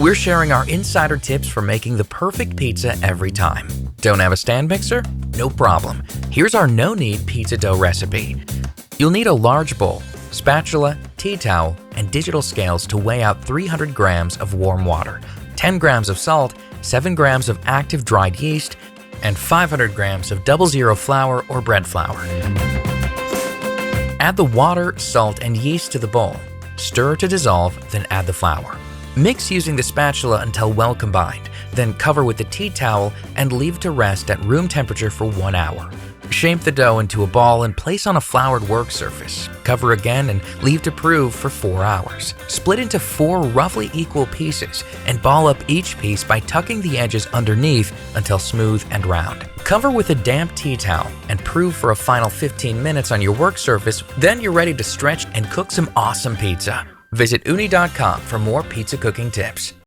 We're sharing our insider tips for making the perfect pizza every time. Don't have a stand mixer? No problem. Here's our no-knead pizza dough recipe. You'll need a large bowl, spatula, tea towel, and digital scales to weigh out 300 grams of warm water, 10 grams of salt, 7 grams of active dried yeast, and 500 grams of 00 flour or bread flour. Add the water, salt, and yeast to the bowl. Stir to dissolve, then add the flour. Mix using the spatula until well combined, then cover with the tea towel and leave to rest at room temperature for 1 hour. Shape the dough into a ball and place on a floured work surface. Cover again and leave to prove for 4 hours. Split into 4 roughly equal pieces and ball up each piece by tucking the edges underneath until smooth and round. Cover with a damp tea towel and prove for a final 15 minutes on your work surface. Then you're ready to stretch and cook some awesome pizza. Visit Ooni.com for more pizza cooking tips.